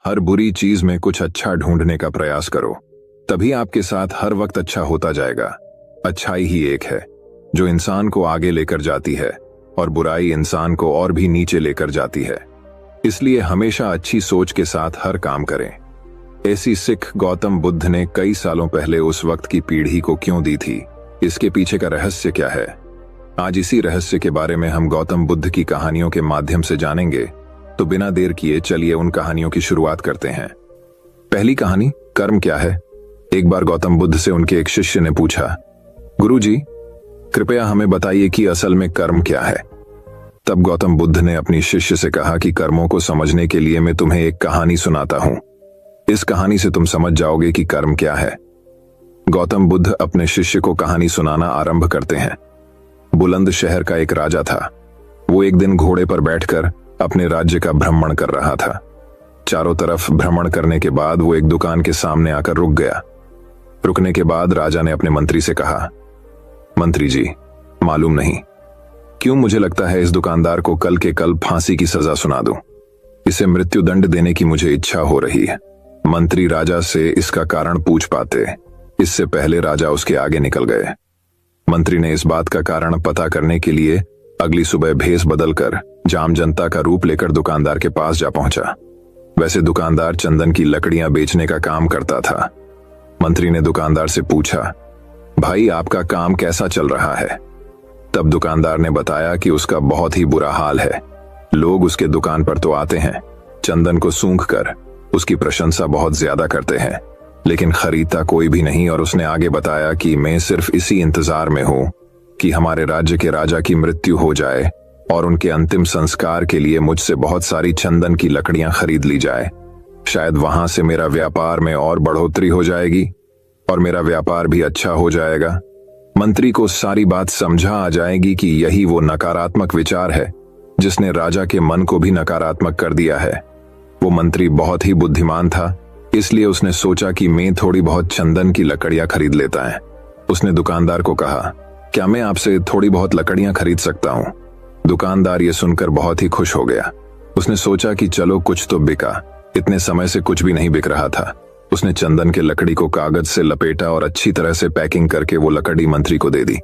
हर बुरी चीज में कुछ अच्छा ढूंढने का प्रयास करो, तभी आपके साथ हर वक्त अच्छा होता जाएगा। अच्छाई ही एक है जो इंसान को आगे लेकर जाती है और बुराई इंसान को और भी नीचे लेकर जाती है। इसलिए हमेशा अच्छी सोच के साथ हर काम करें। ऐसी सीख गौतम बुद्ध ने कई सालों पहले उस वक्त की पीढ़ी को क्यों दी थी? इसके पीछे का रहस्य क्या है? आज इसी रहस्य के बारे में हम गौतम बुद्ध की कहानियों के माध्यम से जानेंगे। तो बिना देर किए चलिए उन कहानियों की शुरुआत करते हैं। पहली कहानी, कर्म क्या है? एक बार गौतम बुद्ध से उनके एक शिष्य ने पूछा, गुरुजी, कृपया हमें बताइए कि असल में कर्म क्या है। तब गौतम बुद्ध ने अपनी शिष्य से कहा कि कर्मों को समझने के लिए मैं तुम्हें एक कहानी सुनाता हूं। इस कहानी से तुम समझ जाओगे कि कर्म क्या है। गौतम बुद्ध अपने शिष्य को कहानी सुनाना आरंभ करते हैं। बुलंद शहर का एक राजा था। वो एक दिन घोड़े पर बैठकर अपने राज्य का भ्रमण कर रहा था। चारों तरफ भ्रमण करने के बाद वो एक दुकान के सामने आकर रुक गया। रुकने के बाद राजा ने अपने मंत्री से कहा, मंत्री जी, मालूम नहीं क्यों मुझे लगता है इस दुकानदार को कल के कल फांसी की सजा सुना दूं। इसे मृत्यु दंड देने की मुझे इच्छा हो रही है। मंत्री राजा से इसका कारण पूछ पाते, इससे पहले राजा उसके आगे निकल गए। मंत्री ने इस बात का कारण पता करने के लिए अगली सुबह भेष बदलकर जाम जनता का रूप लेकर दुकानदार के पास जा पहुंचा। वैसे दुकानदार चंदन की लकड़ियां बेचने का काम करता था। मंत्री ने दुकानदार से पूछा, भाई आपका काम कैसा चल रहा है? तब दुकानदार ने बताया कि उसका बहुत ही बुरा हाल है। लोग उसके दुकान पर तो आते हैं, चंदन को सूंघकर उसकी प्रशंसा बहुत ज्यादा करते हैं, लेकिन खरीदता कोई भी नहीं। और उसने आगे बताया कि मैं सिर्फ इसी इंतजार में हूं कि हमारे राज्य के राजा की मृत्यु हो जाए और उनके अंतिम संस्कार के लिए मुझसे बहुत सारी चंदन की लकड़ियां खरीद ली जाए। शायद वहां से मेरा व्यापार में और बढ़ोतरी हो जाएगी और मेरा व्यापार भी अच्छा हो जाएगा। मंत्री को सारी बात समझा आ जाएगी कि यही वो नकारात्मक विचार है जिसने राजा के मन को भी नकारात्मक कर दिया है। वो मंत्री बहुत ही बुद्धिमान था, इसलिए उसने सोचा कि मैं थोड़ी बहुत चंदन की लकड़ियां खरीद लेता है। उसने दुकानदार को कहा, क्या मैं आपसे थोड़ी बहुत लकड़ियां खरीद सकता हूं? दुकानदार ये सुनकर बहुत ही खुश हो गया। उसने सोचा कि चलो कुछ तो बिका। इतने समय से कुछ भी नहीं बिक रहा था। उसने चंदन के लकड़ी को कागज से लपेटा और अच्छी तरह से पैकिंग करके वो लकड़ी मंत्री को दे दी।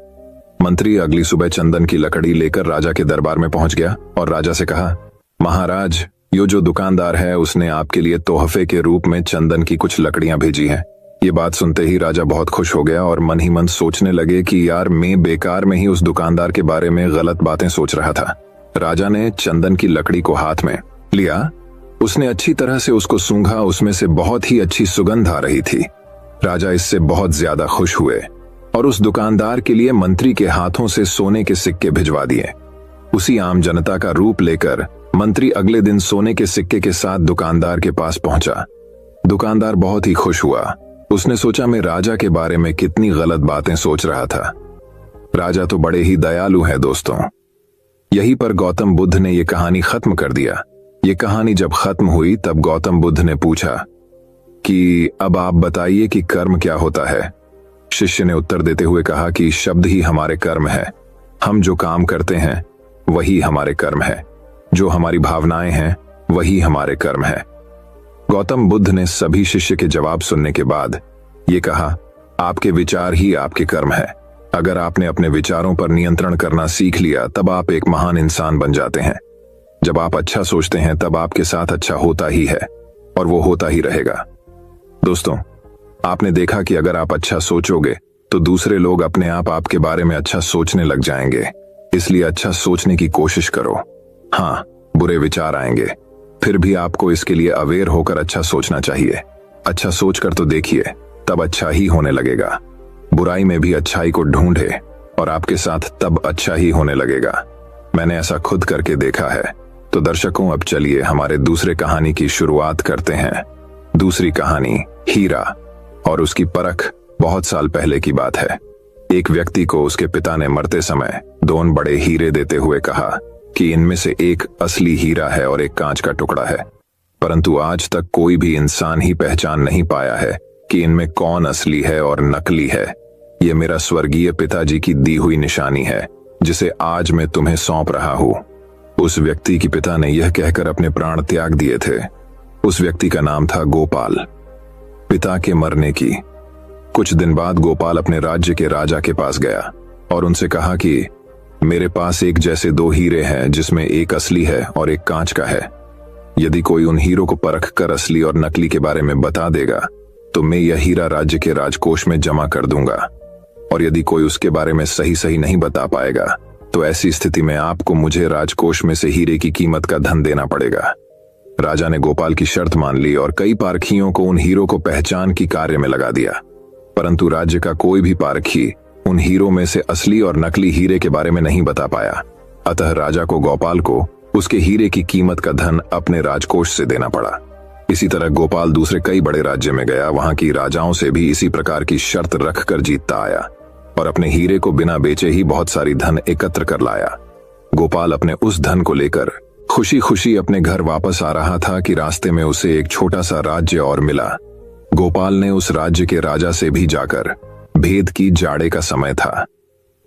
मंत्री अगली सुबह चंदन की लकड़ी लेकर राजा के दरबार में पहुंच गया और राजा से कहा, महाराज, यो जो दुकानदार है उसने आपके लिए तोहफे के रूप में चंदन की कुछ लकड़ियां भेजी हैं। ये बात सुनते ही राजा बहुत खुश हो गया और मन ही मन सोचने लगे कि यार, मैं बेकार में ही उस दुकानदार के बारे में गलत बातें सोच रहा था। राजा ने चंदन की लकड़ी को हाथ में लिया। उसने अच्छी तरह से उसको सूंघा। उसमें से बहुत ही अच्छी सुगंध आ रही थी। राजा इससे बहुत ज्यादा खुश हुए और उस दुकानदार के लिए मंत्री के हाथों से सोने के सिक्के भिजवा दिए। उसी आम जनता का रूप लेकर मंत्री अगले दिन सोने के सिक्के के साथ दुकानदार के पास पहुंचा। दुकानदार बहुत ही खुश हुआ। उसने सोचा, मैं राजा के बारे में कितनी गलत बातें सोच रहा था। राजा तो बड़े ही दयालु हैं दोस्तों। यहीं पर गौतम बुद्ध ने यह कहानी खत्म कर दिया। ये कहानी जब खत्म हुई तब गौतम बुद्ध ने पूछा कि अब आप बताइए कि कर्म क्या होता है। शिष्य ने उत्तर देते हुए कहा कि शब्द ही हमारे कर्म है। हम जो काम करते हैं वही हमारे कर्म है। जो हमारी भावनाएं हैं वही हमारे कर्म है। गौतम बुद्ध ने सभी शिष्य के जवाब सुनने के बाद ये कहा, आपके विचार ही आपके कर्म है। अगर आपने अपने विचारों पर नियंत्रण करना सीख लिया तब आप एक महान इंसान बन जाते हैं। जब आप अच्छा सोचते हैं तब आपके साथ अच्छा होता ही है और वो होता ही रहेगा। दोस्तों, आपने देखा कि अगर आप अच्छा सोचोगे तो दूसरे लोग अपने आप आपके बारे में अच्छा सोचने लग जाएंगे। इसलिए अच्छा सोचने की कोशिश करो। हाँ, बुरे विचार आएंगे, फिर भी आपको इसके लिए अवेयर होकर अच्छा सोचना चाहिए। अच्छा सोचकर तो देखिए, तब अच्छा ही होने लगेगा। बुराई में भी अच्छाई को ढूंढे और आपके साथ तब अच्छा ही होने लगेगा। मैंने ऐसा खुद करके देखा है। तो दर्शकों, अब चलिए हमारे दूसरे कहानी की शुरुआत करते हैं। दूसरी कहानी, हीरा और उसकी परख। बहुत साल पहले की बात है। एक व्यक्ति को उसके पिता ने मरते समय 2 बड़े हीरे देते हुए कहा कि इनमें से एक असली हीरा है और एक कांच का टुकड़ा है। परंतु आज तक कोई भी इंसान ही पहचान नहीं पाया है कि इनमें कौन असली है और नकली है। ये मेरा स्वर्गीय पिताजी की दी हुई निशानी है जिसे आज मैं तुम्हें सौंप रहा हूं। उस व्यक्ति के पिता ने यह कहकर अपने प्राण त्याग दिए थे। उस व्यक्ति का नाम था गोपाल। पिता के मरने की कुछ दिन बाद गोपाल अपने राज्य के राजा के पास गया और उनसे कहा कि मेरे पास एक जैसे दो हीरे हैं, जिसमें एक असली है और एक कांच का है। यदि कोई उन हीरों को परख कर असली और नकली के बारे में बता देगा तो मैं यह हीरा राज्य के राजकोष में जमा कर दूंगा, और यदि कोई उसके बारे में सही नहीं बता पाएगा तो ऐसी स्थिति में आपको मुझे राजकोष में से हीरे की कीमत का धन देना पड़ेगा। राजा ने गोपाल की शर्त मान ली और कई पारखियों को उन हीरों को पहचान की कार्य में लगा दिया, परंतु राज्य का कोई भी पारखी उन हीरों में से असली और नकली हीरे के बारे में नहीं बता पाया। अतः राजा को गोपाल को उसके हीरे की कीमत का धन अपने राजकोष से देना पड़ा। इसी तरह गोपाल दूसरे कई बड़े राज्य में गया, वहां की राजाओं से भी इसी प्रकार की शर्त रखकर जीतता आया और अपने हीरे को बिना बेचे ही बहुत सारी धन एकत्र कर लाया। गोपाल अपने उस धन को लेकर खुशी खुशी अपने घर वापस आ रहा था कि रास्ते में उसे एक छोटा सा राज्य और मिला। गोपाल ने उस राज्य के राजा से भी जाकर भेद की, जाड़े का समय था,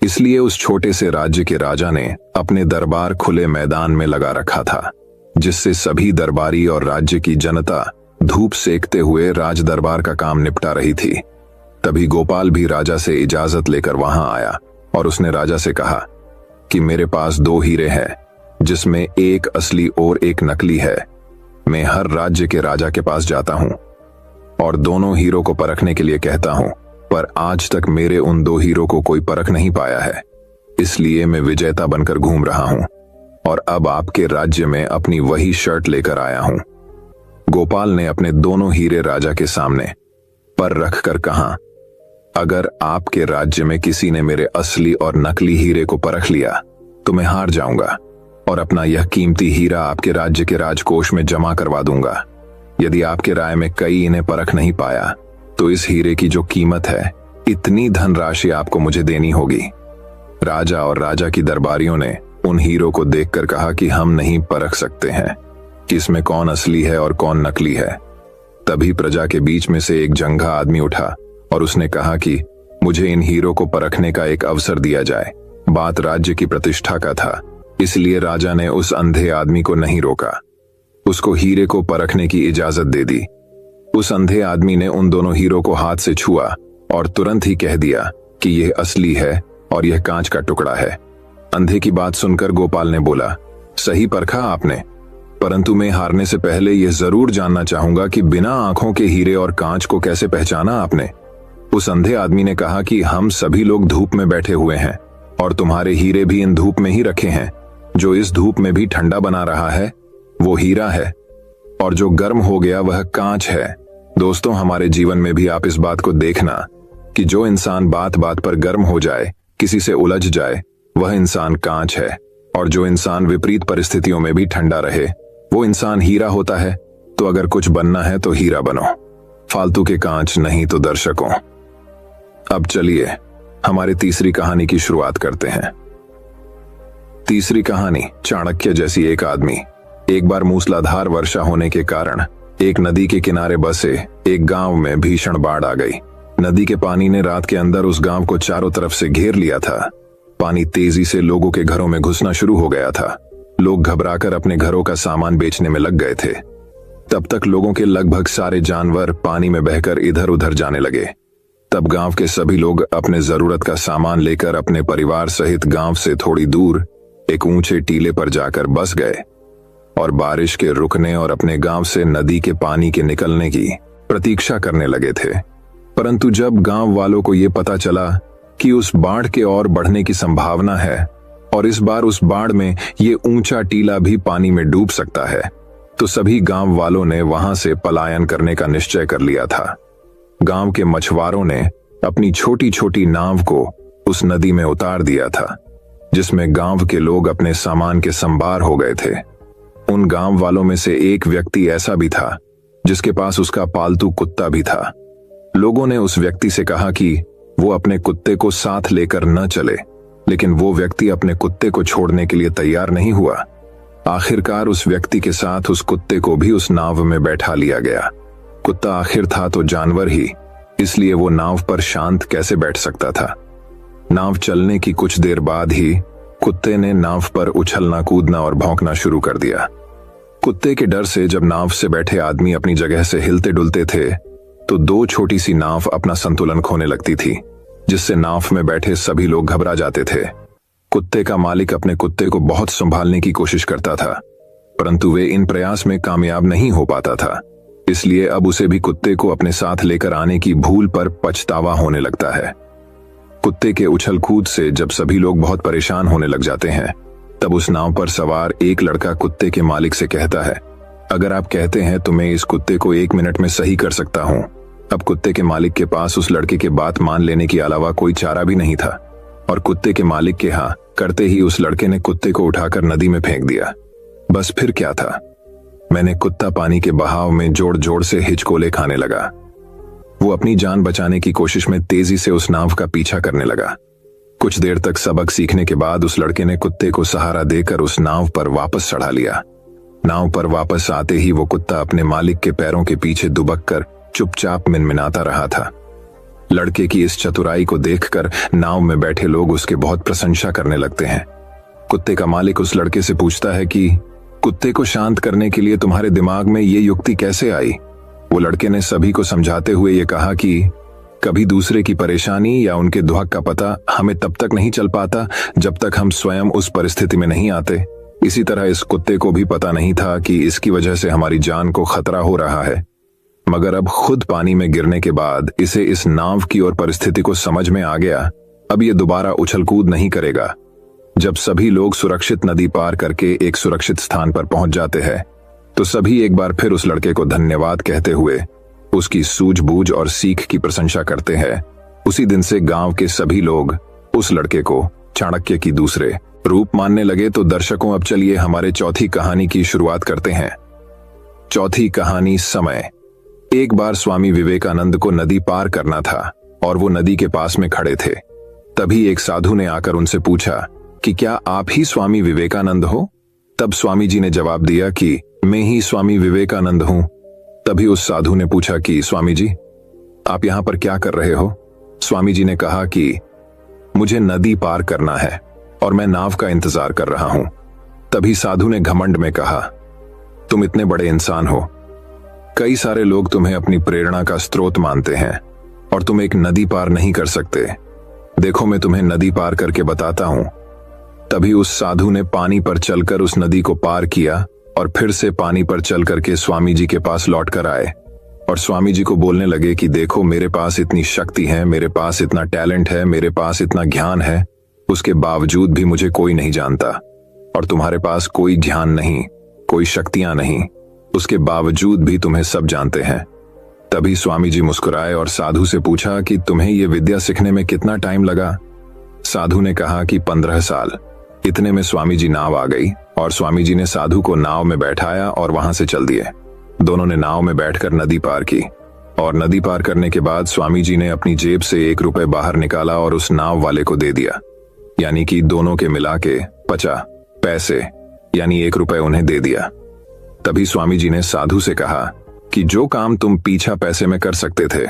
इसलिए उस छोटे से राज्य के राजा ने अपने दरबार खुले मैदान में लगा रखा था, जिससे सभी दरबारी और राज्य की जनता धूप सेकते हुए राज दरबार का काम निपटा रही थी। तभी गोपाल भी राजा से इजाजत लेकर वहां आया और उसने राजा से कहा कि मेरे पास दो हीरे हैं, जिसमें एक असली और एक नकली है। मैं हर राज्य के राजा के पास जाता हूं और दोनों हीरो को परखने के लिए कहता हूं, पर आज तक मेरे उन दो हीरो को कोई परख नहीं पाया है। इसलिए मैं विजेता बनकर घूम रहा हूं और अब आपके राज्य में अपनी वही शर्ट लेकर आया हूं। गोपाल ने अपने दोनों हीरे राजा के सामने पर रखकर कहा, अगर आपके राज्य में किसी ने मेरे असली और नकली हीरे को परख लिया तो मैं हार जाऊंगा और अपना यह कीमती हीरा आपके राज्य के राजकोष में जमा करवा दूंगा। यदि आपके राय में कई इन्हें परख नहीं पाया तो इस हीरे की जो कीमत है, इतनी धनराशि आपको मुझे देनी होगी। राजा और राजा की दरबारियों ने उन हीरो को देखकर कहा कि हम नहीं परख सकते हैं कि इसमें कौन असली है और कौन नकली है। तभी प्रजा के बीच में से एक जंघा आदमी उठा और उसने कहा कि मुझे इन हीरो को परखने का एक अवसर दिया जाए। बात राज्य की प्रतिष्ठा का था, इसलिए राजा ने उस अंधे आदमी को नहीं रोका, उसको हीरे को परखने की इजाजत दे दी। उस अंधे आदमी ने उन दोनों हीरो को हाथ से छुआ और तुरंत ही कह दिया कि यह असली है और यह कांच का टुकड़ा है। अंधे की बात सुनकर गोपाल ने बोला, सही परखा आपने, परंतु मैं हारने से पहले यह जरूर जानना चाहूंगा कि बिना आंखों के हीरे और कांच को कैसे पहचाना आपने। उस अंधे आदमी ने कहा कि हम सभी लोग धूप में बैठे हुए हैं और तुम्हारे हीरे भी इन धूप में ही रखे हैं। जो इस धूप में भी ठंडा बना रहा है वो हीरा है और जो गर्म हो गया वह कांच है। दोस्तों, हमारे जीवन में भी आप इस बात को देखना कि जो इंसान बात बात पर गर्म हो जाए, किसी से उलझ जाए, वह इंसान कांच है, और जो इंसान विपरीत परिस्थितियों में भी ठंडा रहे वो इंसान हीरा होता है। तो अगर कुछ बनना है तो हीरा बनो, फालतू के कांच नहीं तो दर्शकों। अब चलिए हमारी तीसरी कहानी की शुरुआत करते हैं। तीसरी कहानी, चाणक्य जैसी एक आदमी। एक बार मूसलाधार वर्षा होने के कारण एक नदी के किनारे बसे एक गांव में भीषण बाढ़ आ गई। नदी के पानी ने रात के अंदर उस गांव को चारों तरफ से घेर लिया था। पानी तेजी से लोगों के घरों में घुसना शुरू हो गया था। लोग घबराकर अपने घरों का सामान बेचने में लग गए थे। तब तक लोगों के लगभग सारे जानवर पानी में बहकर इधर उधर जाने लगे। तब गांव के सभी लोग अपने जरूरत का सामान लेकर अपने परिवार सहित गांव से थोड़ी दूर एक ऊंचे टीले पर जाकर बस गए और बारिश के रुकने और अपने गांव से नदी के पानी के निकलने की प्रतीक्षा करने लगे थे। परंतु जब गांव वालों को यह पता चला कि उस बाढ़ के और बढ़ने की संभावना है और इस बार उस बाढ़ में ये ऊंचा टीला भी पानी में डूब सकता है, तो सभी गांव वालों ने वहां से पलायन करने का निश्चय कर लिया था। गांव के मछुआरों ने अपनी छोटी छोटी नाव को उस नदी में उतार दिया था, जिसमें गांव के लोग अपने सामान के संभार हो गए थे। उन गांव वालों में से एक व्यक्ति ऐसा भी था जिसके पास उसका पालतू कुत्ता भी था। लोगों ने उस व्यक्ति से कहा कि वो अपने कुत्ते को साथ लेकर न चले, लेकिन वो व्यक्ति अपने कुत्ते को छोड़ने के लिए तैयार नहीं हुआ। आखिरकार उस व्यक्ति के साथ उस कुत्ते को भी उस नाव में बैठा लिया गया। कुत्ता आखिर था तो जानवर ही, इसलिए वो नाव पर शांत कैसे बैठ सकता था। नाव चलने की कुछ देर बाद ही कुत्ते ने नाव पर उछलना कूदना और भौंकना शुरू कर दिया। कुत्ते के डर से जब नाव से बैठे आदमी अपनी जगह से हिलते डुलते थे तो दो छोटी सी नाव अपना संतुलन खोने लगती थी, जिससे नाव में बैठे सभी लोग घबरा जाते थे। कुत्ते का मालिक अपने कुत्ते को बहुत संभालने की कोशिश करता था, परंतु वे इन प्रयास में कामयाब नहीं हो पाता था। इसलिए अब उसे भी कुत्ते को अपने साथ लेकर आने की भूल पर पछतावा होने लगता है। कुत्ते के उछल कूद से जब सभी लोग बहुत परेशान होने लग जाते हैं, तब उस नाव पर सवार एक लड़का कुत्ते के मालिक से कहता है, अगर आप कहते हैं तो मैं इस कुत्ते को 1 मिनट में सही कर सकता हूं। अब कुत्ते के मालिक के पास उस लड़के की बात मान लेने के अलावा कोई चारा भी नहीं था, और कुत्ते के मालिक के हाँ करते ही उस लड़के ने कुत्ते को उठाकर नदी में फेंक दिया। बस फिर क्या था, मैंने कुत्ता पानी के बहाव में जोर जोर से हिचकोले खाने लगा। वो अपनी जान बचाने की कोशिश में तेजी से उस नाव का पीछा करने लगा। कुछ देर तक सबक सीखने के बाद उस लड़के ने कुत्ते को सहारा देकर उस नाव पर वापस चढ़ा लिया। नाव पर वापस आते ही वो कुत्ता अपने मालिक के पैरों के पीछे दुबक कर चुपचाप मिनमिनाता रहा था। लड़के की इस चतुराई को देखकर नाव में बैठे लोग उसके बहुत प्रशंसा करने लगते हैं। कुत्ते का मालिक उस लड़के से पूछता है कि कुत्ते को शांत करने के लिए तुम्हारे दिमाग में ये युक्ति कैसे आई? वो लड़के ने सभी को समझाते हुए ये कहा कि कभी दूसरे की परेशानी या उनके दुख का पता हमें तब तक नहीं चल पाता जब तक हम स्वयं उस परिस्थिति में नहीं आते। इसी तरह इस कुत्ते को भी पता नहीं था कि इसकी वजह से हमारी जान को खतरा हो रहा है, मगर अब खुद पानी में गिरने के बाद इसे इस नाव की और परिस्थिति को समझ में आ गया। अब ये दोबारा उछल कूद नहीं करेगा। जब सभी लोग सुरक्षित नदी पार करके एक सुरक्षित स्थान पर पहुंच जाते हैं तो सभी एक बार फिर उस लड़के को धन्यवाद कहते हुए उसकी सूझबूझ और सीख की प्रशंसा करते हैं। उसी दिन से गांव के सभी लोग उस लड़के को चाणक्य की दूसरे रूप मानने लगे। तो दर्शकों, अब चलिए हमारे चौथी कहानी की शुरुआत करते हैं। चौथी कहानी, समय। एक बार स्वामी विवेकानंद को नदी पार करना था और वो नदी के पास में खड़े थे। तभी एक साधु ने आकर उनसे पूछा कि क्या आप ही स्वामी विवेकानंद हो? तब स्वामी जी ने जवाब दिया कि मैं ही स्वामी विवेकानंद हूं। तभी उस साधु ने पूछा कि स्वामी जी, आप यहां पर क्या कर रहे हो? स्वामी जी ने कहा कि मुझे नदी पार करना है और मैं नाव का इंतजार कर रहा हूं। तभी साधु ने घमंड में कहा, तुम इतने बड़े इंसान हो, कई सारे लोग तुम्हें अपनी प्रेरणा का स्रोत मानते हैं और तुम एक नदी पार नहीं कर सकते। देखो, मैं तुम्हें नदी पार करके बताता हूं। तभी उस साधु ने पानी पर चलकर उस नदी को पार किया और फिर से पानी पर चल करके स्वामी जी के पास लौट कर आए और स्वामी जी को बोलने लगे कि देखो, मेरे पास इतनी शक्ति है, मेरे पास इतना टैलेंट है, मेरे पास इतना ज्ञान है, उसके बावजूद भी मुझे कोई नहीं जानता। और तुम्हारे पास कोई ध्यान नहीं, कोई शक्तियां नहीं, उसके बावजूद भी तुम्हें सब जानते हैं। तभी स्वामी जी मुस्कुराए और साधु से पूछा कि तुम्हें यह विद्या सीखने में कितना टाइम लगा? साधु ने कहा कि 15 साल। इतने में स्वामी जी नाव आ गई और स्वामी जी ने साधु को नाव में बैठाया और वहां से चल दिए। दोनों ने नाव में बैठकर नदी पार की और नदी पार करने के बाद स्वामी जी ने अपनी जेब से 1 रुपए बाहर निकाला और उस नाव वाले को दे दिया, यानी कि दोनों के मिला के 50 पैसे यानी 1 रुपए उन्हें दे दिया। तभी स्वामी जी ने साधु से कहा कि जो काम तुम पीछा पैसे में कर सकते थे,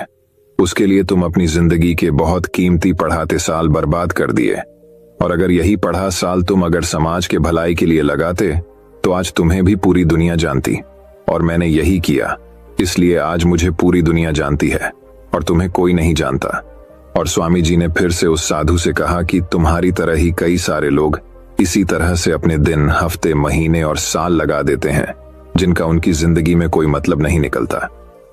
उसके लिए तुम अपनी जिंदगी के बहुत कीमती पढ़ाते साल बर्बाद कर दिए, और अगर यही पढ़ा साल तुम अगर समाज के भलाई के लिए लगाते तो आज तुम्हें भी पूरी दुनिया जानती, और मैंने यही किया, इसलिए आज मुझे पूरी दुनिया जानती है और तुम्हें कोई नहीं जानता। और स्वामी जी ने फिर से उस साधु से कहा कि तुम्हारी तरह ही कई सारे लोग इसी तरह से अपने दिन, हफ्ते, महीने और साल लगा देते हैं जिनका उनकी जिंदगी में कोई मतलब नहीं निकलता।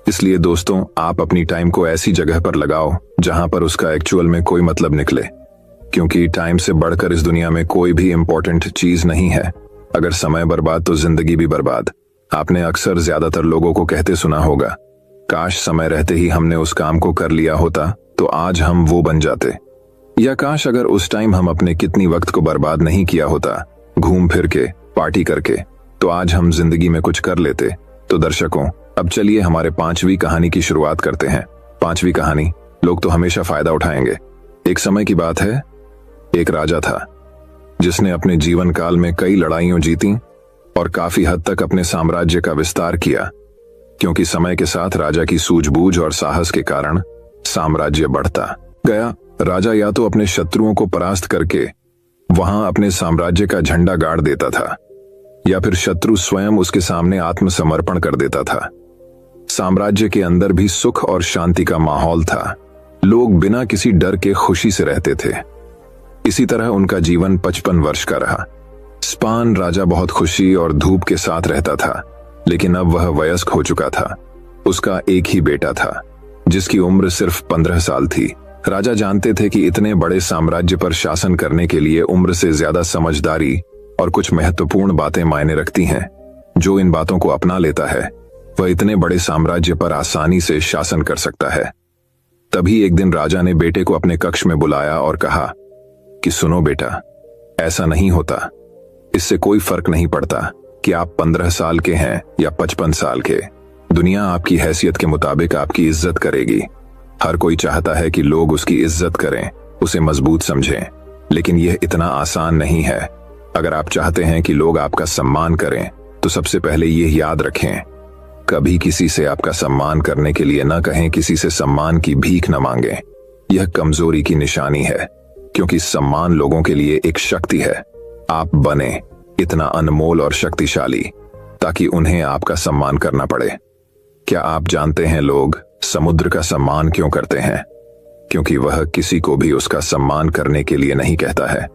इसलिए दोस्तों, आप अपनी टाइम को ऐसी जगह पर लगाओ जहां पर उसका एक्चुअल में कोई मतलब निकले, क्योंकि टाइम से बढ़कर इस दुनिया में कोई भी इंपॉर्टेंट चीज नहीं है। अगर समय बर्बाद तो जिंदगी भी बर्बाद। आपने अक्सर ज्यादातर लोगों को कहते सुना होगा, काश समय रहते ही हमने उस काम को कर लिया होता तो आज हम वो बन जाते, या काश अगर उस टाइम हम अपने कितनी वक्त को बर्बाद नहीं किया होता घूम फिर के, पार्टी करके, तो आज हम जिंदगी में कुछ कर लेते। तो दर्शकों, अब चलिए हमारे 5वीं कहानी की शुरुआत करते हैं। 5वीं कहानी, लोग तो हमेशा फायदा उठाएंगे। एक समय की बात है, एक राजा था जिसने अपने जीवन काल में कई लड़ाइयां जीती और काफी हद तक अपने साम्राज्य का विस्तार किया, क्योंकि समय के साथ राजा की सूझबूझ और साहस के कारण साम्राज्य बढ़ता गया। राजा या तो अपने शत्रुओं को परास्त करके वहां अपने साम्राज्य का झंडा गाड़ देता था, या फिर शत्रु स्वयं उसके सामने आत्मसमर्पण कर देता था। साम्राज्य के अंदर भी सुख और शांति का माहौल था। लोग बिना किसी डर के खुशी से रहते थे। इसी तरह उनका जीवन 55 वर्ष का रहा। स्पान राजा बहुत खुशी और धूप के साथ रहता था, लेकिन अब वह वयस्क हो चुका था। उसका एक ही बेटा था, जिसकी उम्र सिर्फ 15 साल थी। राजा जानते थे कि इतने बड़े साम्राज्य पर शासन करने के लिए उम्र से ज्यादा समझदारी और कुछ महत्वपूर्ण बातें मायने रखती हैं। जो इन बातों को अपना लेता है, वह इतने बड़े साम्राज्य पर आसानी से शासन कर सकता है। तभी एक दिन राजा ने बेटे को अपने कक्ष में बुलाया और कहा कि सुनो बेटा, ऐसा नहीं होता। इससे कोई फर्क नहीं पड़ता कि आप 15 साल के हैं या 55 साल के। दुनिया आपकी हैसियत के मुताबिक आपकी इज्जत करेगी। हर कोई चाहता है कि लोग उसकी इज्जत करें, उसे मजबूत समझें, लेकिन यह इतना आसान नहीं है। अगर आप चाहते हैं कि लोग आपका सम्मान करें, तो सबसे पहले यह याद रखें, कभी किसी से आपका सम्मान करने के लिए न कहें, किसी से सम्मान की भीख न मांगें। यह कमजोरी की निशानी है, क्योंकि सम्मान लोगों के लिए एक शक्ति है। आप बने इतना अनमोल और शक्तिशाली ताकि उन्हें आपका सम्मान करना पड़े। क्या आप जानते हैं लोग समुद्र का सम्मान क्यों करते हैं? क्योंकि वह किसी को भी उसका सम्मान करने के लिए नहीं कहता है।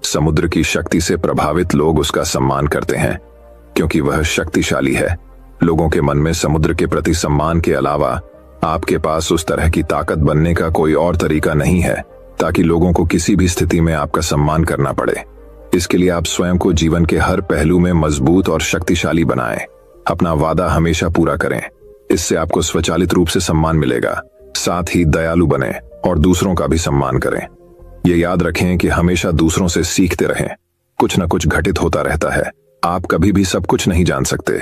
समुद्र की शक्ति से प्रभावित लोग उसका सम्मान करते हैं, क्योंकि वह शक्तिशाली है। लोगों के मन में समुद्र के प्रति सम्मान के अलावा आपके पास उस तरह की ताकत बनने का कोई और तरीका नहीं है ताकि लोगों को किसी भी स्थिति में आपका सम्मान करना पड़े। इसके लिए आप स्वयं को जीवन के हर पहलू में मजबूत और शक्तिशाली बनाएं। अपना वादा हमेशा पूरा करें, इससे आपको स्वचालित रूप से सम्मान मिलेगा। साथ ही दयालु बने और दूसरों का भी सम्मान करें। ये याद रखें कि हमेशा दूसरों से सीखते रहें। कुछ न कुछ घटित होता रहता है। आप कभी भी सब कुछ नहीं जान सकते।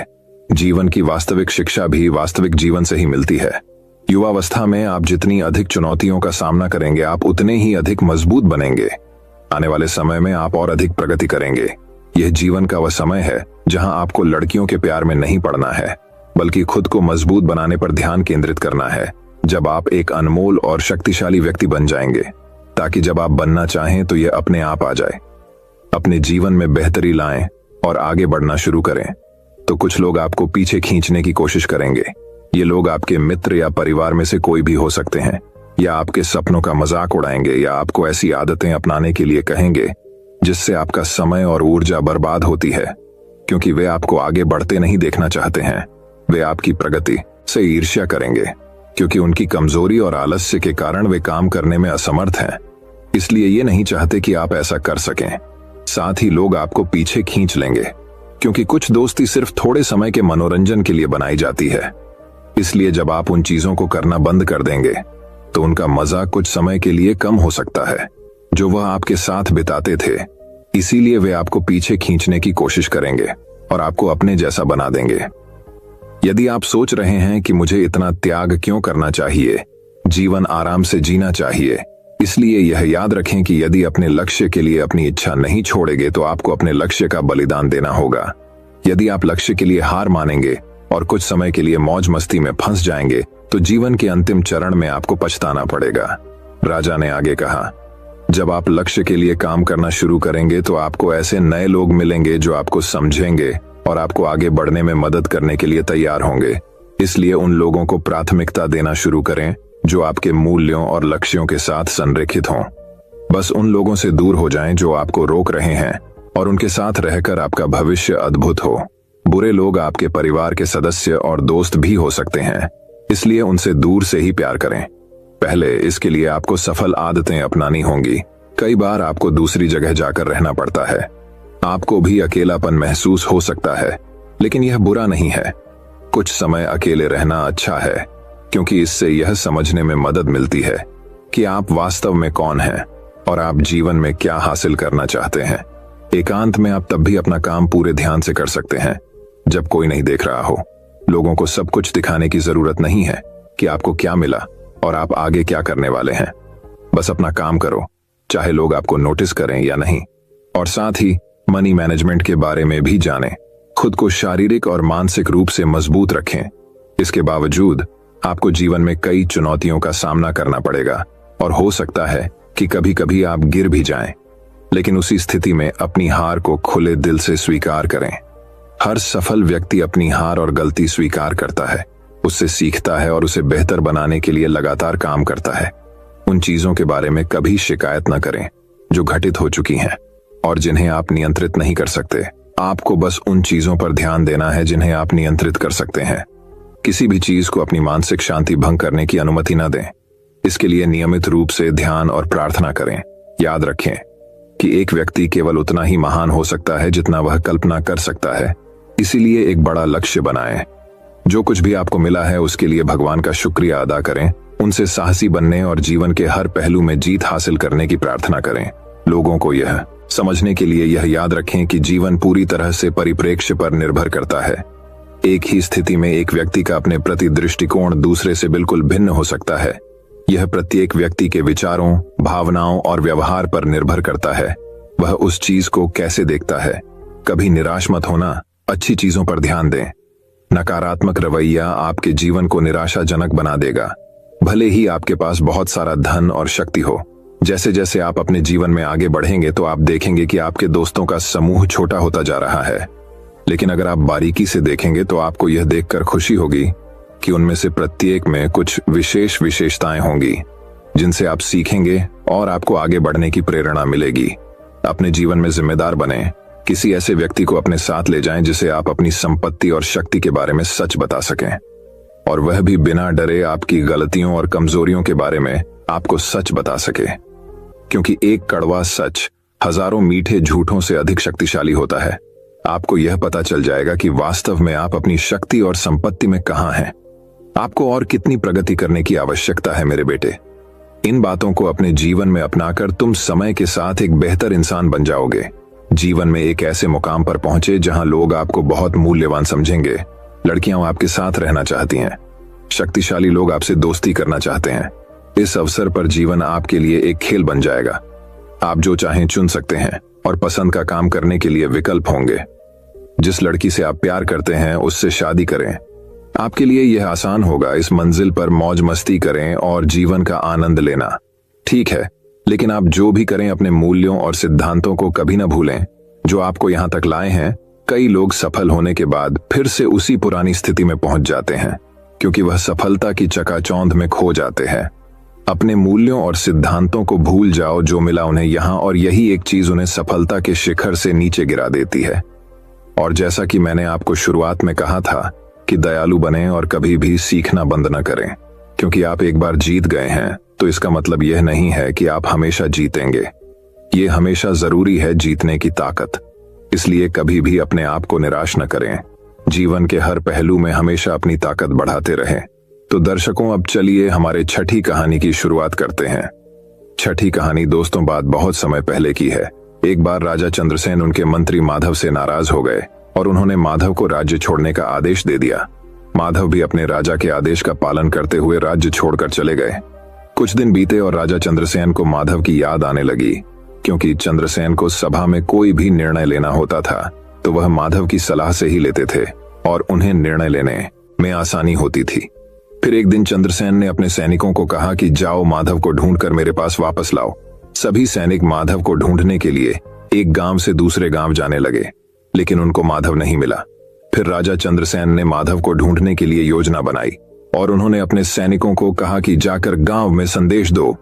जीवन की वास्तविक शिक्षा भी वास्तविक जीवन से ही मिलती है। युवावस्था में आप जितनी अधिक चुनौतियों का सामना करेंगे, आप उतने ही अधिक मजबूत बनेंगे। आने वाले समय में आप और अधिक प्रगति करेंगे। यह जीवन का वह समय है जहां आपको लड़कियों के प्यार में नहीं पड़ना है, बल्कि खुद को मजबूत बनाने पर ध्यान केंद्रित करना है। जब आप एक अनमोल और शक्तिशाली व्यक्ति बन जाएंगे, ताकि जब आप बनना चाहें तो यह अपने आप आ जाए। अपने जीवन में बेहतरी लाएं और आगे बढ़ना शुरू करें, तो कुछ लोग आपको पीछे खींचने की कोशिश करेंगे। ये लोग आपके मित्र या परिवार में से कोई भी हो सकते हैं, या आपके सपनों का मजाक उड़ाएंगे, या आपको ऐसी आदतें अपनाने के लिए कहेंगे जिससे आपका समय और ऊर्जा बर्बाद होती है, क्योंकि वे आपको आगे बढ़ते नहीं देखना चाहते हैं। वे आपकी प्रगति से ईर्ष्या करेंगे, क्योंकि उनकी कमजोरी और आलस्य के कारण वे काम करने में असमर्थ हैं। इसलिए ये नहीं चाहते कि आप ऐसा कर सकें। साथ ही लोग आपको पीछे खींच लेंगे, क्योंकि कुछ दोस्ती सिर्फ थोड़े समय के मनोरंजन के लिए बनाई जाती है। इसलिए जब आप उन चीजों को करना बंद कर देंगे, तो उनका मजा कुछ समय के लिए कम हो सकता है जो वह आपके साथ बिताते थे। इसीलिए वे आपको पीछे खींचने की कोशिश करेंगे और आपको अपने जैसा बना देंगे। यदि आप सोच रहे हैं कि मुझे इतना त्याग क्यों करना चाहिए, जीवन आराम से जीना चाहिए, इसलिए यह याद रखें कि यदि अपने लक्ष्य के लिए अपनी इच्छा नहीं छोड़ेंगे, तो आपको अपने लक्ष्य का बलिदान देना होगा। यदि आप लक्ष्य के लिए हार मानेंगे और कुछ समय के लिए मौज मस्ती में फंस जाएंगे, तो जीवन के अंतिम चरण में आपको पछताना पड़ेगा। राजा ने आगे कहा, जब आप लक्ष्य के लिए काम करना शुरू करेंगे, तो आपको ऐसे नए लोग मिलेंगे जो आपको समझेंगे और आपको आगे बढ़ने में मदद करने के लिए तैयार होंगे। इसलिए उन लोगों को प्राथमिकता देना शुरू करें जो आपके मूल्यों और लक्ष्यों के साथ संरेखित हों। बस उन लोगों से दूर हो जाएं जो आपको रोक रहे हैं, और उनके साथ रहकर आपका भविष्य अद्भुत हो। बुरे लोग आपके परिवार के सदस्य और दोस्त भी हो सकते हैं, इसलिए उनसे दूर से ही प्यार करें। पहले इसके लिए आपको सफल आदतें अपनानी होंगी। कई बार आपको दूसरी जगह जाकर रहना पड़ता है। आपको भी अकेलापन महसूस हो सकता है, लेकिन यह बुरा नहीं है। कुछ समय अकेले रहना अच्छा है, क्योंकि इससे यह समझने में मदद मिलती है कि आप वास्तव में कौन हैं और आप जीवन में क्या हासिल करना चाहते हैं। एकांत में आप तब भी अपना काम पूरे ध्यान से कर सकते हैं जब कोई नहीं देख रहा हो। लोगों को सब कुछ दिखाने की जरूरत नहीं है कि आपको क्या मिला और आप आगे क्या करने वाले हैं। बस अपना काम करो, चाहे लोग आपको नोटिस करें या नहीं। और साथ ही मनी मैनेजमेंट के बारे में भी जानें। खुद को शारीरिक और मानसिक रूप से मजबूत रखें। इसके बावजूद आपको जीवन में कई चुनौतियों का सामना करना पड़ेगा, और हो सकता है कि कभी कभी आप गिर भी जाएं। लेकिन उसी स्थिति में अपनी हार को खुले दिल से स्वीकार करें। हर सफल व्यक्ति अपनी हार और गलती स्वीकार करता है, उससे सीखता है और उसे बेहतर बनाने के लिए लगातार काम करता है। उन चीजों के बारे में कभी शिकायत न करें जो घटित हो चुकी हैं और जिन्हें आप नियंत्रित नहीं कर सकते। आपको बस उन चीजों पर ध्यान देना है जिन्हें आप नियंत्रित कर सकते हैं। किसी भी चीज को अपनी मानसिक शांति भंग करने की अनुमति न दें। इसके लिए नियमित रूप से ध्यान और प्रार्थना करें। याद रखें कि एक व्यक्ति केवल उतना ही महान हो सकता है जितना वह कल्पना कर सकता है। इसीलिए एक बड़ा लक्ष्य बनाएं। जो कुछ भी आपको मिला है उसके लिए भगवान का शुक्रिया अदा करें, उनसे साहसी बनने और जीवन के हर पहलू में जीत हासिल करने की प्रार्थना करें। लोगों को यह समझने के लिए यह याद रखें कि जीवन पूरी तरह से परिप्रेक्ष्य पर निर्भर करता है। एक ही स्थिति में एक व्यक्ति का अपने प्रति दृष्टिकोण दूसरे से बिल्कुल भिन्न हो सकता है। यह प्रत्येक व्यक्ति के विचारों, भावनाओं और व्यवहार पर निर्भर करता है। वह उस चीज को कैसे देखता है। कभी निराश मत होना, अच्छी चीजों पर ध्यान दें। नकारात्मक रवैया आपके जीवन को निराशाजनक बना देगा, भले ही आपके पास बहुत सारा धन और शक्ति हो। जैसे जैसे आप अपने जीवन में आगे बढ़ेंगे तो आप देखेंगे कि आपके दोस्तों का समूह छोटा होता जा रहा है। लेकिन अगर आप बारीकी से देखेंगे तो आपको यह देखकर खुशी होगी कि उनमें से प्रत्येक में कुछ विशेष विशेषताएं होंगी जिनसे आप सीखेंगे और आपको आगे बढ़ने की प्रेरणा मिलेगी। अपने जीवन में जिम्मेदार बने। किसी ऐसे व्यक्ति को अपने साथ ले जाएं जिसे आप अपनी संपत्ति और शक्ति के बारे में सच बता सकें, और वह भी बिना डरे आपकी गलतियों और कमजोरियों के बारे में आपको सच बता सके। क्योंकि एक कड़वा सच हजारों मीठे झूठों से अधिक शक्तिशाली होता है। आपको यह पता चल जाएगा कि वास्तव में आप अपनी शक्ति और संपत्ति में कहां हैं। आपको और कितनी प्रगति करने की आवश्यकता है मेरे बेटे। इन बातों को अपने जीवन में अपनाकर तुम समय के साथ एक बेहतर इंसान बन जाओगे। जीवन में एक ऐसे मुकाम पर पहुंचे जहां लोग आपको बहुत मूल्यवान समझेंगे। लड़कियां आपके साथ रहना चाहती हैं, शक्तिशाली लोग आपसे दोस्ती करना चाहते हैं। इस अवसर पर जीवन आपके लिए एक खेल बन जाएगा। आप जो चाहें चुन सकते हैं और पसंद का काम करने के लिए विकल्प होंगे। जिस लड़की से आप प्यार करते हैं उससे शादी करें। आपके लिए यह आसान होगा। इस मंजिल पर मौज मस्ती करें और जीवन का आनंद लेना। ठीक है, लेकिन आप जो भी करें अपने मूल्यों और सिद्धांतों को कभी न भूलें जो आपको यहां तक लाए हैं। कई लोग सफल होने के बाद फिर से उसी पुरानी स्थिति में पहुंच जाते हैं क्योंकि वह सफलता की चकाचौंध में खो जाते हैं। अपने मूल्यों और सिद्धांतों को भूल जाओ जो मिला उन्हें यहां, और यही एक चीज उन्हें सफलता के शिखर से नीचे गिरा देती है। और जैसा कि मैंने आपको शुरुआत में कहा था कि दयालु बने और कभी भी सीखना बंद न करें, क्योंकि आप एक बार जीत गए हैं तो इसका मतलब यह नहीं है कि आप हमेशा जीतेंगे। ये हमेशा जरूरी है जीतने की ताकत। इसलिए कभी भी अपने आप को निराश न करें। जीवन के हर पहलू में हमेशा अपनी ताकत बढ़ाते रहें। तो दर्शकों, अब चलिए हमारे छठी कहानी की शुरुआत करते हैं। छठी कहानी दोस्तों बात बहुत समय पहले की है। एक बार राजा चंद्रसेन उनके मंत्री माधव से नाराज हो गए और उन्होंने माधव को राज्य छोड़ने का आदेश दे दिया। माधव भी अपने राजा के आदेश का पालन करते हुए राज्य छोड़कर चले गए। कुछ दिन बीते और राजा चंद्रसेन को माधव की याद आने लगी, क्योंकि चंद्रसेन को सभा में कोई भी निर्णय लेना होता था तो वह माधव की सलाह से ही लेते थे और उन्हें निर्णय लेने में आसानी होती थी। फिर एक दिन चंद्रसेन ने अपने सैनिकों को कहा कि जाओ माधव को ढूंढकर मेरे पास वापस लाओ। सभी सैनिक माधव को ढूंढने के लिए एक गांव से दूसरे गांव जाने लगे, लेकिन उनको माधव नहीं मिला। फिर राजा चंद्रसेन ने माधव को ढूंढने के लिए योजना बनाई और उन्होंने अपने सैनिकों को कहा कि जाकर गांव में संदेश दो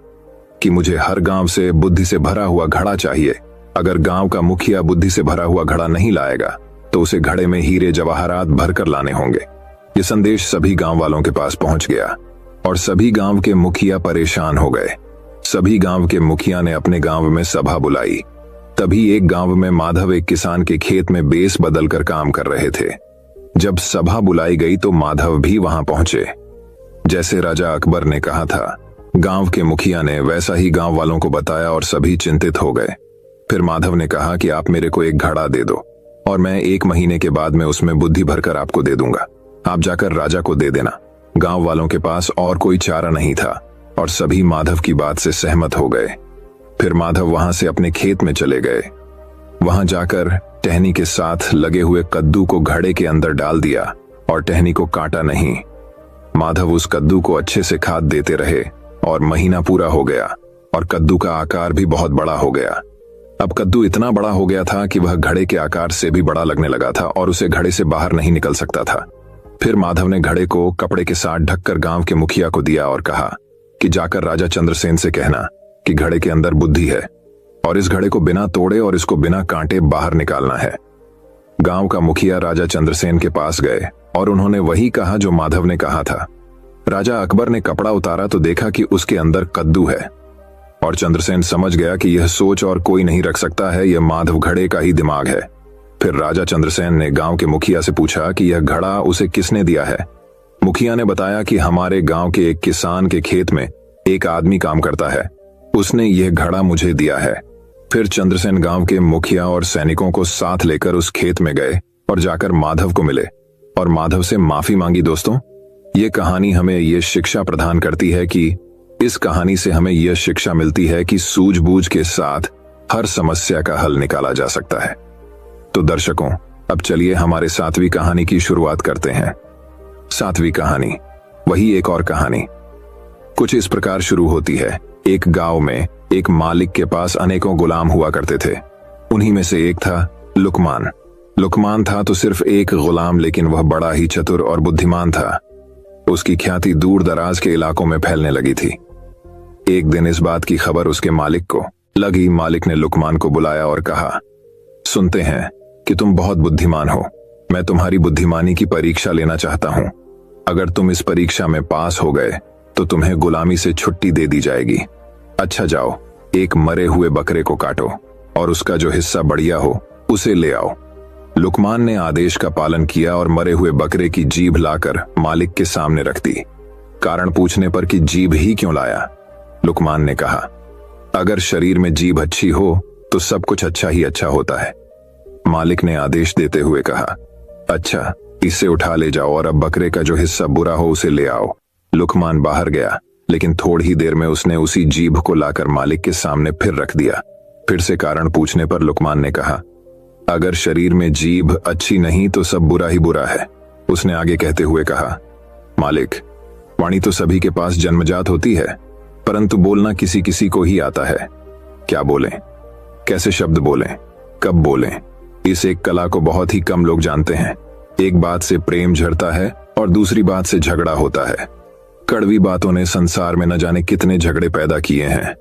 कि मुझे हर गांव से बुद्धि से भरा हुआ घड़ा चाहिए। अगर गांव का मुखिया बुद्धि से भरा हुआ घड़ा नहीं लाएगा तो उसे घड़े में हीरे जवाहरात भरकर लाने होंगे। ये संदेश सभी गांव वालों के पास पहुंच गया और सभी गांव के मुखिया परेशान हो गए। सभी गांव के मुखिया ने अपने गांव में सभा बुलाई। तभी एक गांव में माधव एक किसान के खेत में बेस बदलकर काम कर रहे थे। जब सभा बुलाई गई तो माधव भी वहां पहुंचे। जैसे राजा अकबर ने कहा था, गांव के मुखिया ने वैसा ही गांव वालों को बताया और सभी चिंतित हो गए। फिर माधव ने कहा कि आप मेरे को एक घड़ा दे दो और मैं 1 महीने के बाद में उसमें बुद्धि भरकर आपको दे दूंगा। आप जाकर राजा को दे देना। गांव वालों के पास और कोई चारा नहीं था और सभी माधव की बात से सहमत हो गए। फिर माधव वहां से अपने खेत में चले गए। वहां जाकर टहनी के साथ लगे हुए कद्दू को घड़े के अंदर डाल दिया और टहनी को काटा नहीं। माधव उस कद्दू को अच्छे से खाद देते रहे और महीना पूरा हो गया और कद्दू का आकार भी बहुत बड़ा हो गया। अब कद्दू इतना बड़ा हो गया था कि वह घड़े के आकार से भी बड़ा लगने लगा था और उसे घड़े से बाहर नहीं निकल सकता था। फिर माधव ने घड़े को कपड़े के साथ ढककर गांव के मुखिया को दिया और कहा कि जाकर राजा चंद्रसेन से कहना कि घड़े के अंदर बुद्धि है और इस घड़े को बिना तोड़े और इसको बिना कांटे बाहर निकालना है। गांव का मुखिया राजा चंद्रसेन के पास गए और उन्होंने वही कहा जो माधव ने कहा था। राजा अकबर ने कपड़ा उतारा तो देखा कि उसके अंदर कद्दू है और चंद्रसेन समझ गया कि यह सोच और कोई नहीं रख सकता है, यह माधव घड़े का ही दिमाग है। फिर राजा चंद्रसेन ने गांव के मुखिया से पूछा कि यह घड़ा उसे किसने दिया है। मुखिया ने बताया कि हमारे गांव के एक किसान के खेत में एक आदमी काम करता है, उसने यह घड़ा मुझे दिया है। फिर चंद्रसेन गांव के मुखिया और सैनिकों को साथ लेकर उस खेत में गए और जाकर माधव को मिले और माधव से माफी मांगी। दोस्तों, ये कहानी हमें यह शिक्षा प्रदान करती है कि इस कहानी से हमें यह शिक्षा मिलती है कि सूझबूझ के साथ हर समस्या का हल निकाला जा सकता है। तो दर्शकों, अब चलिए हमारे 7वीं कहानी की शुरुआत करते हैं। 7वीं कहानी, वही एक और कहानी, कुछ इस प्रकार शुरू होती है। एक गांव में एक मालिक के पास अनेकों गुलाम हुआ करते थे। उन्हीं में से एक था लुकमान। लुकमान था तो सिर्फ एक गुलाम, लेकिन वह बड़ा ही चतुर और बुद्धिमान था। उसकी ख्याति दूर दराज के इलाकों में फैलने लगी थी। एक दिन इस बात की खबर उसके मालिक को लगी। मालिक ने लुकमान को बुलाया और कहा, सुनते हैं कि तुम बहुत बुद्धिमान हो, मैं तुम्हारी बुद्धिमानी की परीक्षा लेना चाहता हूं। अगर तुम इस परीक्षा में पास हो गए तो तुम्हें गुलामी से छुट्टी दे दी जाएगी। अच्छा जाओ, एक मरे हुए बकरे को काटो और उसका जो हिस्सा बढ़िया हो उसे ले आओ। लुकमान ने आदेश का पालन किया और मरे हुए बकरे की जीभ लाकर मालिक के सामने रख दी। कारण पूछने पर कि जीभ ही क्यों लाया, लुकमान ने कहा, अगर शरीर में जीभ अच्छी हो तो सब कुछ अच्छा ही अच्छा होता है। मालिक ने आदेश देते हुए कहा, अच्छा, इसे उठा ले जाओ और अब बकरे का जो हिस्सा बुरा हो उसे ले आओ। लुकमान बाहर गया, लेकिन थोड़ी ही देर में उसने उसी जीभ को लाकर मालिक के सामने फिर रख दिया। फिर से कारण पूछने पर लुकमान ने कहा, अगर शरीर में जीभ अच्छी नहीं तो सब बुरा ही बुरा है। उसने आगे कहते हुए कहा, मालिक, वाणी तो सभी के पास जन्मजात होती है, परंतु बोलना किसी किसी को ही आता है। क्या बोलें, कैसे शब्द बोलें, कब बोलें, इस एक कला को बहुत ही कम लोग जानते हैं। एक बात से प्रेम झड़ता है और दूसरी बात से झगड़ा होता है। कड़वी बातों ने संसार में न जाने कितने झगड़े पैदा किए हैं।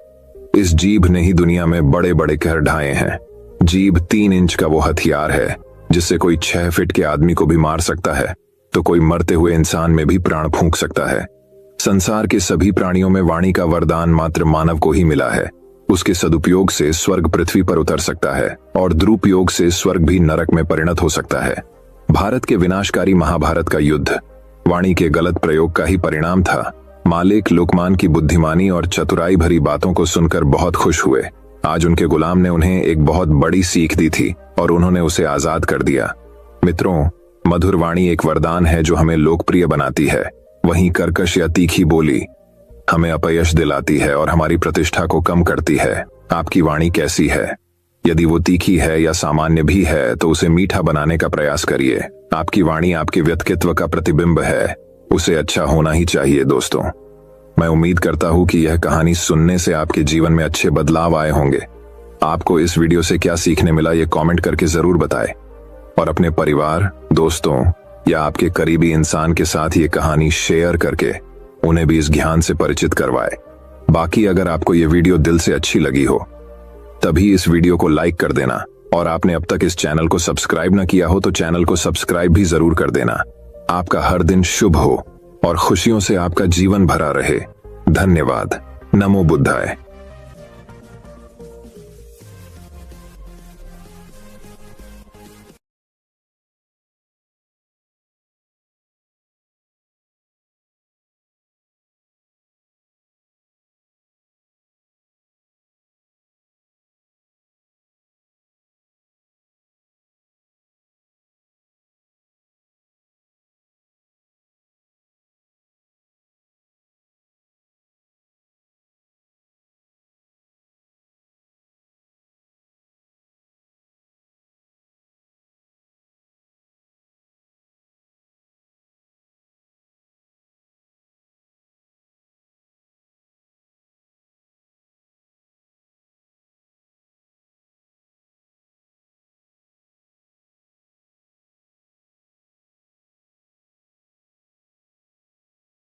इस जीभ ने ही दुनिया में बड़े बड़े कहर ढाए हैं। जीभ 3 इंच का वो हथियार है जिससे कोई 6 फीट के आदमी को भी मार सकता है, तो कोई मरते हुए इंसान में भी प्राण फूंक सकता है। संसार के सभी प्राणियों में वाणी का वरदान मात्र मानव को ही मिला है। उसके सदुपयोग से स्वर्ग पृथ्वी पर उतर सकता है और दुरुपयोग से स्वर्ग भी नरक में परिणत हो सकता है। भारत के विनाशकारी महाभारत का युद्ध वाणी के गलत प्रयोग का ही परिणाम था। मालिक लुकमान की बुद्धिमानी और चतुराई भरी बातों को सुनकर बहुत खुश हुए। आज उनके गुलाम ने उन्हें एक बहुत बड़ी सीख दी थी और उन्होंने उसे आजाद कर दिया। मित्रों, मधुर वाणी एक वरदान है जो हमें लोकप्रिय बनाती है। वहीं कर्कश या तीखी बोली हमें अपयश दिलाती है और हमारी प्रतिष्ठा को कम करती है। आपकी वाणी कैसी है? यदि वो तीखी है या सामान्य भी है तो उसे मीठा बनाने का प्रयास करिए। आपकी वाणी आपके व्यक्तित्व का प्रतिबिंब है, उसे अच्छा होना ही चाहिए। दोस्तों, मैं उम्मीद करता हूं कि यह कहानी सुनने से आपके जीवन में अच्छे बदलाव आए होंगे। आपको इस वीडियो से क्या सीखने मिला ये कमेंट करके जरूर बताएं और अपने परिवार, दोस्तों या आपके करीबी इंसान के साथ ये कहानी शेयर करके उन्हें भी इस ज्ञान से परिचित करवाएं। बाकी अगर आपको ये वीडियो दिल से अच्छी लगी हो तभी इस वीडियो को लाइक कर देना और आपने अब तक इस चैनल को सब्सक्राइब न किया हो तो चैनल को सब्सक्राइब भी जरूर कर देना। आपका हर दिन शुभ हो और खुशियों से आपका जीवन भरा रहे। धन्यवाद। नमो बुद्धाय।